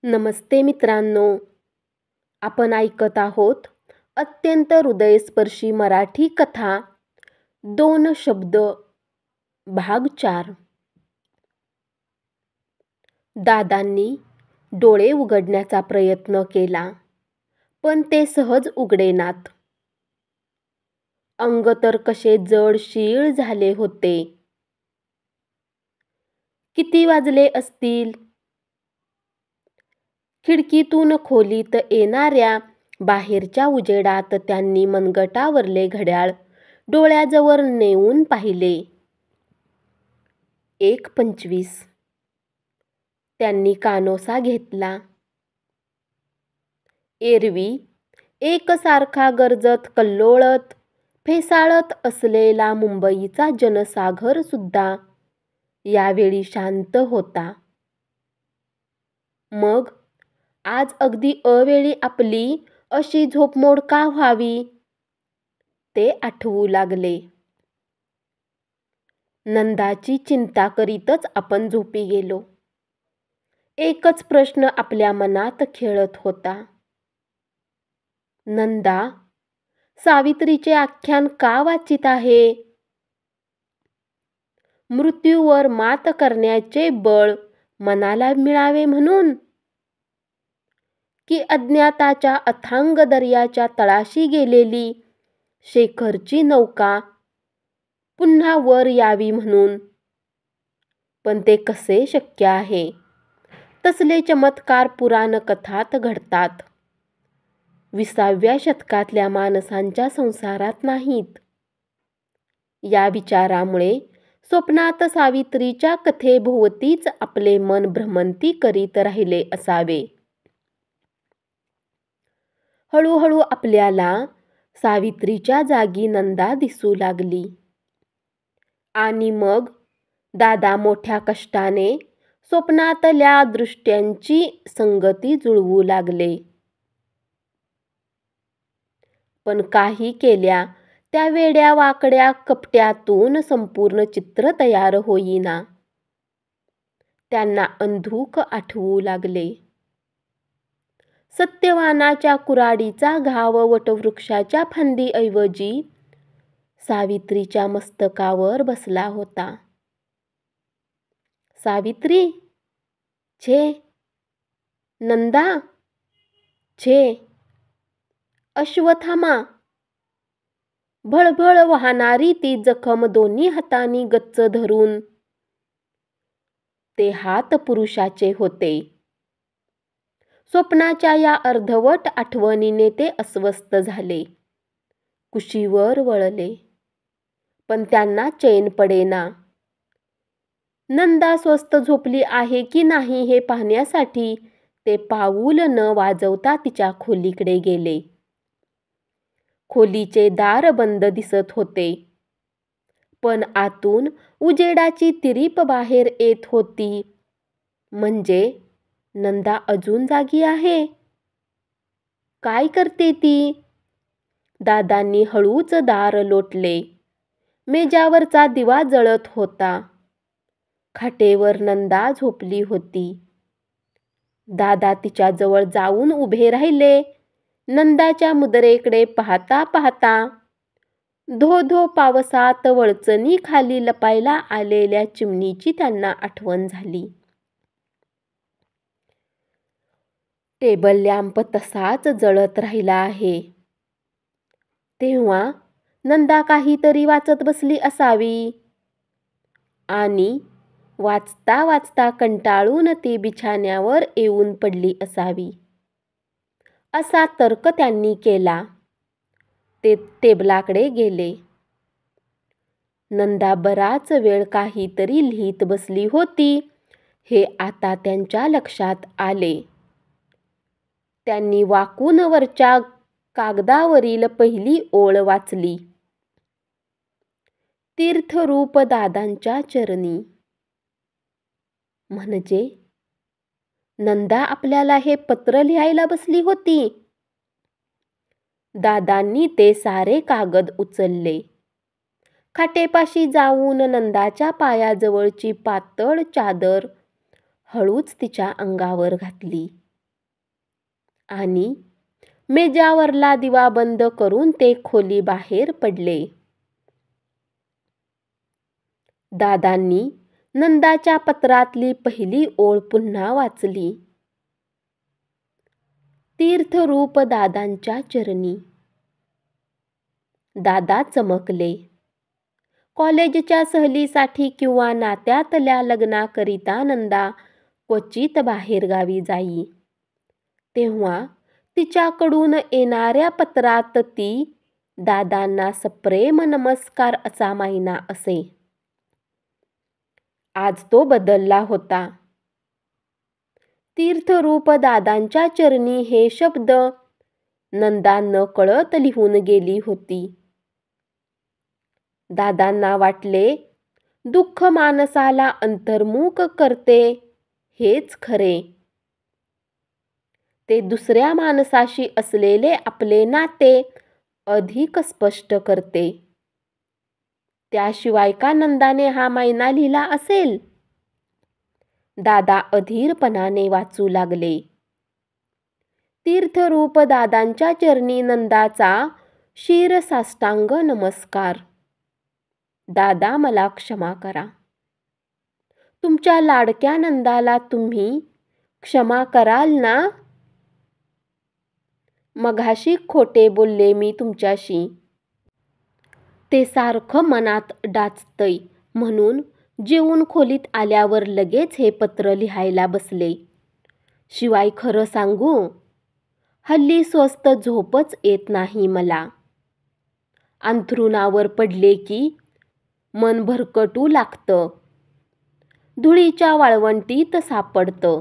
नमस्ते मित्रांनो, आपण ऐकत आहोत अत्यंत हृदयस्पर्शी मराठी कथा 2 शब्द भाग 4. दादांनी डोळे उघडण्याचा प्रयत्न केला, पण ते सहज उघडेनात. अंग तर कसे जड शीळ झाले होते. किती वाजले असतील? खिडकीतून खोलीत येणाऱ्या बाहेरच्या उजेडात त्यांनी मनगटावरले घड्याळ डोळ्याजवळ नेऊन पाहिले. 1:25. त्यांनी कानोसा घेतला. एरवी एकसारखा गरजत कल्लोळत फेसाळत असलेला मुंबईचा जनसागर सुद्धा यावेळी शांत होता. मग आज अगदी अवेळी आपली अशी झोपमोड का व्हावी, ते आठवू लागले. नंदाची चिंता करीतच आपण झोपी गेलो. एकच प्रश्न आपल्या मनात खेळत होता. नंदा सावित्रीचे आख्यान का वाचित आहे? मृत्यूवर मात करण्याचे बळ मनाला मिळावे म्हणून, की अज्ञाताच्या अथांग दर्याच्या तळाशी गेलेली शेखरची नौका पुन्हा वर यावी म्हणून? पण ते कसे शक्य आहे? तसले चमत्कार पुराण कथात घडतात, 20व्या शतकातल्या माणसांच्या संसारात नाहीत. या विचारामुळे स्वप्नात सावित्रीच्या कथेभोवतीच आपले मन भ्रमंती करीत राहिले असावे. हळूहळू आपल्याला सावित्रीच्या जागी नंदा दिसू लागली. आणि मग दादा मोठ्या कष्टाने स्वप्नातल्या दृष्ट्यांची संगती जुळवू लागले. पण काही केल्या त्या वेड्या वाकड्या कपट्यातून संपूर्ण चित्र तयार होईना. त्यांना अंधुक आठवू लागले. सत्यवानाच्या कुऱ्हाडीचा घाव वटवृक्षाच्या फांदीऐवजी सावित्रीच्या मस्तकावर बसला होता. सावित्री, छे. नंदा, छे. अश्वत्थामा. भळभळ वाहणारी ती जखम दोन्ही हातांनी गच्च धरून. ते हात पुरुषाचे होते. स्वप्नाच्या या अर्धवट आठवणीने ते अस्वस्थ झाले. कुशीवर वळले, पण त्यांना चैन पडेना. नंदा स्वस्थ झोपली आहे की नाही हे पाहण्यासाठी ते पाऊल न वाजवता तिच्या खोलीकडे गेले. खोलीचे दार बंद दिसत होते, पण आतून उजेडाची तिरीप बाहेर येत होती. म्हणजे नंदा अजून जागी आहे. काय करते ती? दादांनी हळूच दार लोटले. मेजावरचा दिवा जळत होता. खाटेवर नंदा झोपली होती. दादा तिच्याजवळ जाऊन उभे राहिले. नंदाच्या मुद्रेकडे पाहता पाहता धो धो पावसात वळचणी खाली लपायला आलेल्या चिमणीची त्यांना आठवण झाली. टेबल लॅम्प तसाच जळत राहिला आहे. तेव्हा नंदा काहीतरी वाचत बसली असावी आणि वाचता वाचता कंटाळून ती बिछाण्यावर येऊन पडली असावी, असा तर्क त्यांनी केला. ते टेबलाकडे गेले. नंदा बराच वेळ काहीतरी लिहित बसली होती हे आता त्यांच्या लक्षात आले. त्यांनी वाकून वरच्या कागदावरील पहिली ओळ वाचली. तीर्थरूप दादांच्या चरणी. म्हणजे नंदा आपल्याला हे पत्र लिहायला बसली होती. दादांनी ते सारे कागद उचलले. खाटेपाशी जाऊन नंदाच्या पायाजवळची पातळ चादर हळूच तिच्या अंगावर घातली. आणि मेजावरला दिवा बंद करून ते खोली बाहेर पडले. दादांनी नंदाच्या पत्रातली पहिली ओळ पुन्हा वाचली. तीर्थरूप दादांच्या चरणी. दादा चमकले. कॉलेजच्या सहलीसाठी किंवा नात्यातल्या लग्नाकरिता नंदा क्वचित बाहेरगावी जाई. तेव्हा तिच्याकडून येणाऱ्या पत्रात ती दादांना सप्रेम नमस्कार असा मायना असे. आज तो बदलला होता. तीर्थरूप दादांच्या चरणी हे शब्द नंदा नकळत लिहून गेली होती. दादांना वाटले, दुःख माणसाला अंतर्मुख करते हेच खरे. ते दुसऱ्या माणसाशी असलेले आपले नाते अधिक स्पष्ट करते. त्याशिवाय का नंदाने हा मायना लिहिला असेल? दादा अधीरपणाने वाचू लागले. तीर्थरूप दादांच्या चरणी नंदाचा शिरसाष्टांग नमस्कार. दादा, मला क्षमा करा. तुमच्या लाडक्या नंदाला तुम्ही क्षमा कराल ना? मघाशी खोटे बोलले मी तुमच्याशी. ते सारखं मनात डाचतंय म्हणून जेवून खोलीत आल्यावर लगेच हे पत्र लिहायला बसले. शिवाय खरं सांगू, हल्ली स्वस्त झोपच येत नाही मला. अंथरुणावर पडले की मन भरकटू लागतं. धुळीच्या वाळवंटीत सापडतं.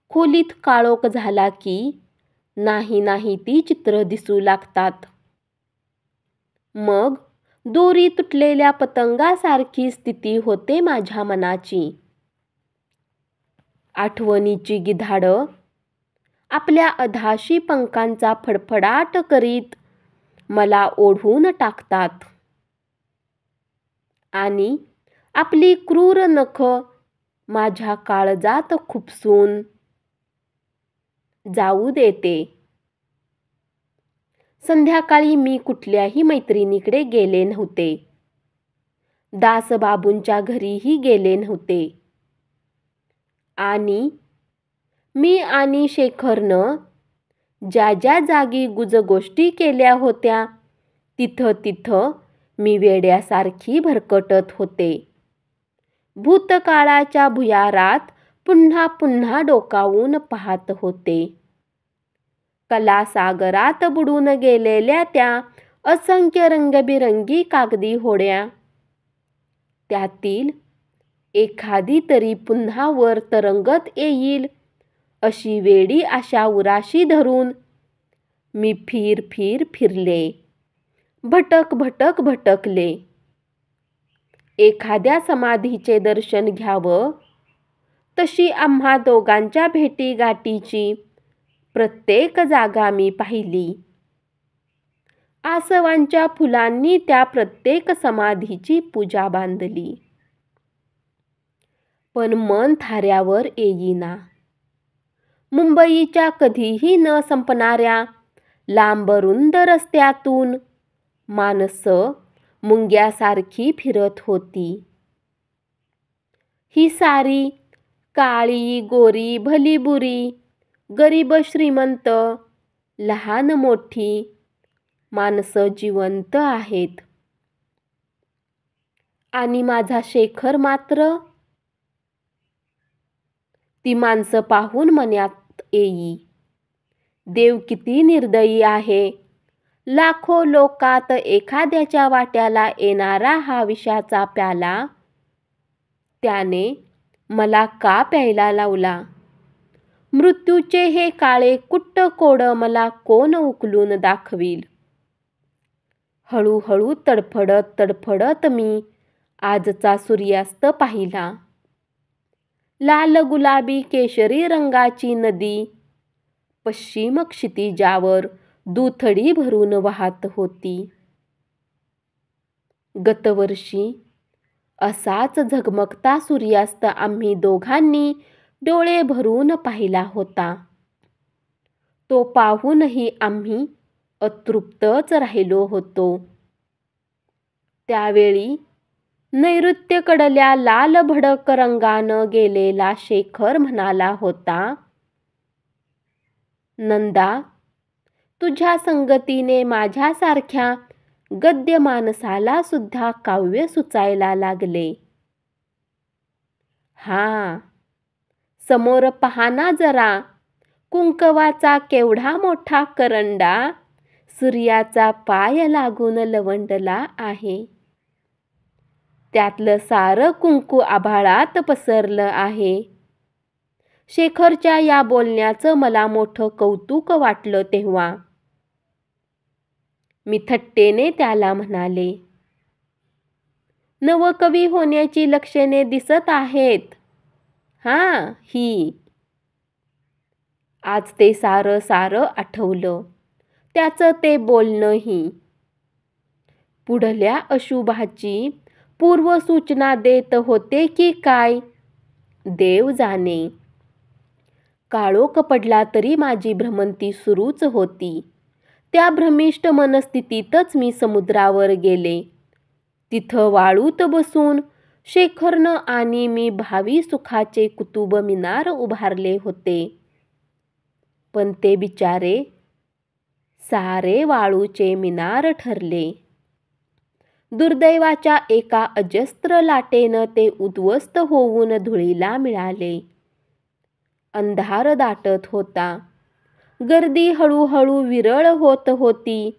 खोलीत काळोख झाला की नाही ती चित्र दिसू लागतात. मग दोरी तुटलेल्या पतंगासारखी स्थिती होते माझ्या मनाची. आठवणीची गिधाडं आपल्या अधाशी पंखांचा फडफडाट करीत मला ओढून टाकतात आणि आपली क्रूर नख माझ्या काळजात खुपसून जाऊ देते. संध्याकाळी मी कुठल्याही मैत्रिणीकडे गेले नव्हते. दासबाबूंच्या घरीही गेले नव्हते. आणि मी आणि शेखरनं ज्या ज्या जागी गुजगोष्टी केल्या होत्या तिथं मी वेड्यासारखी भरकटत होते. भूतकाळाच्या भुयारात पुन्हा पुन्हा डोकावून पाहत होते. कलासागरात बुडून गेलेल्या त्या असंख्य रंगबिरंगी कागदी होड्या, त्यातील एखादी तरी पुन्हा वर तरंगत येईल अशी वेडी आशा उराशी धरून मी फिरले. भटकले. एखाद्या समाधीचे दर्शन घ्यावं तशी आम्हा दोघांच्या भेटीगाठीची प्रत्येक जागा मी पाहिली. आसवांच्या फुलांनी त्या प्रत्येक समाधीची पूजा बांधली. पण मन थाऱ्यावर येईना. मुंबईच्या कधीही न संपणाऱ्या लांबरुंद रस्त्यातून माणसं मुंग्यासारखी फिरत होती. ही सारी काळी गोरी भलीबुरी, गरीब श्रीमंत, लहान मोठी माणसं जिवंत आहेत. आणि माझा शेखर मात्र, ती माणसं पाहून मनात येई, देव किती निर्दयी आहे. लाखो लोकात एखाद्याच्या वाट्याला येणारा हा विषाचा प्याला त्याने मला का प्यायला लावला? मृत्यूचे हे काळे कुट्ट कोड मला कोण उकलून दाखवील? हळूहळू तडफडत मी आजचा सूर्यास्त पाहिला. लाल गुलाबी केशरी रंगाची नदी पश्चिम क्षितिजावर दुथडी भरून वाहत होती. गतवर्षी असाच झगमगता सूर्यास्त आम्ही दोघांनी डोळे भरून पाहिला होता. तो पाहूनही आम्ही अतृप्तच राहिलो होतो. त्यावेळी नैऋत्येकडल्या लाल भडक रंगानं गेलेला शेखर म्हणाला होता, नंदा, तुझ्या संगतीने माझ्यासारख्या गद्य माणसाला सुद्धा काव्य सुचायला लागले. हा, समोर पहा जरा, कुंकवाचा केवढा मोठा करंडा सूर्याचा पाय लागून लवंडला आहे. त्यातलं सारं कुंकू आभाळात पसरलं आहे. शेखरच्या या बोलण्याचं मला मोठं कौतुक वाटलं तेव्हा. मी थट्टेने त्याला म्हणाले, नवकवी होण्याची लक्षणे दिसत आहेत. हां, ही. आज ते सारं आठवलं, त्याचं ते बोलणंही. पुढल्या अशुभाची पूर्वसूचना देत होते की काय, देव जाणे. काळोख पडला तरी माझी भ्रमंती सुरूच होती. त्या भ्रमिष्ट मनस्थितीतच मी समुद्रावर गेले. तिथं वाळूत बसून शेखरनं आणि मी भावी सुखाचे कुतुब मिनार उभारले होते. पण ते बिचारे सारे वाळूचे मिनार ठरले. दुर्दैवाच्या एका अजस्त्र लाटेनं ते उद्ध्वस्त होऊन धुळीला मिळाले. अंधार दाटत होता. गर्दी हळूहळू विरळ होत होती.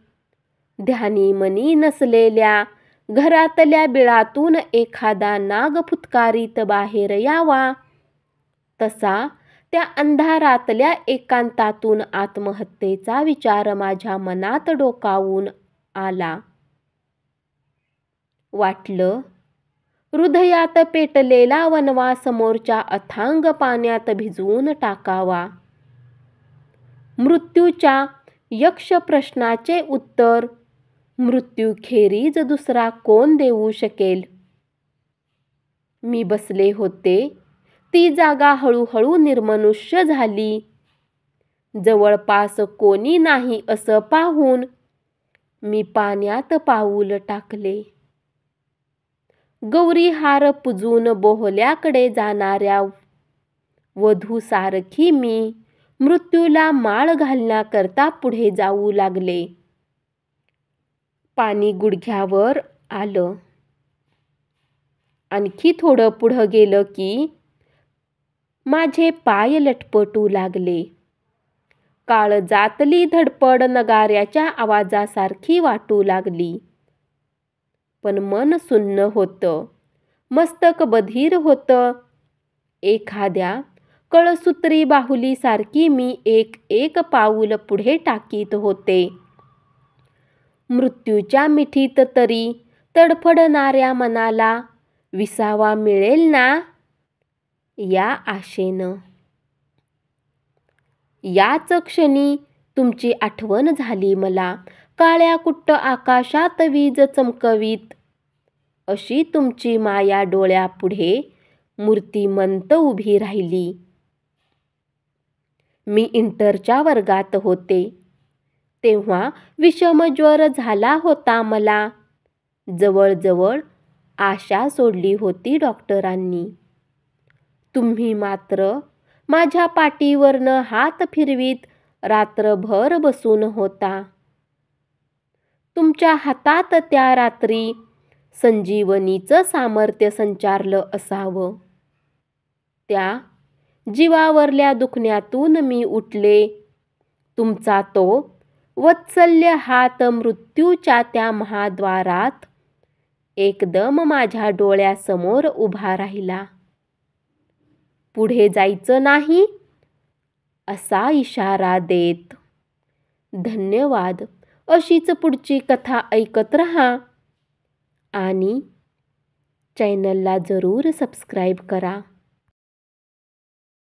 ध्यानी मनी नसलेल्या घरातल्या बिळातून एखादा नाग फुत्कारीत बाहेर यावा, तसा त्या अंधारातल्या एकांतातून आत्महत्येचा विचार माझ्या मनात डोकावून आला. वाटलं, हृदयात पेटलेला वणवा समोरच्या अथांग पाण्यात भिजवून टाकावा. मृत्यूच्या यक्ष प्रश्नाचे उत्तर मृत्यूखेरीज दुसरा कोण देऊ शकेल? मी बसले होते ती जागा हळूहळू निर्मनुष्य झाली. जवळपास कोणी नाही असं पाहून मी पाण्यात पाऊल टाकले. गौरी हार पुजून बोहल्याकडे जाणाऱ्या वधूसारखी मी मृत्यूला माळ घालण्याकरता पुढे जाऊ लागले. पाणी गुडघ्यावर आलं. आणखी थोडं पुढं गेलं की माझे पाय लटपटू लागले. काळजातली धडपड नगाऱ्याच्या आवाजासारखी वाटू लागली. पण मन सुन्न होतं, मस्तक बधीर होतं. एखाद्या कळसूत्री बाहुलीसारखी मी एक पाऊल पुढे टाकीत होते. मृत्यूच्या मिठीत तरी तडफडणाऱ्या मनाला विसावा मिळेल ना, या आशेनं. याच क्षणी तुमची आठवण झाली मला. काळ्या कुट्ट आकाशात वीज चमकवीत अशी तुमची माया डोळ्यापुढे मूर्तिमंत उभी राहिली. मी इंटरच्या वर्गात होते. तेव्हा विषमज्वर झाला होता मला. जवळजवळ आशा सोडली होती डॉक्टरांनी. तुम्ही मात्र माझ्या पाठीवरनं हात फिरवीत रात्रभर बसून होता. तुमच्या हातात त्या रात्री संजीवनीचं सामर्थ्य संचारलं असावं. त्या जीवावरल्या दुखण्यातून मी उठले. तुमचा तो वत्सल्य हात मृत्यूच्या त्या महाद्वारात एकदम माझ्या डोळ्यासमोर उभा राहिला. पुढे जायचं नाही असा इशारा देत. धन्यवाद. अशीच पुढची कथा ऐकत रहा आणि चॅनलला जरूर सबस्क्राईब करा.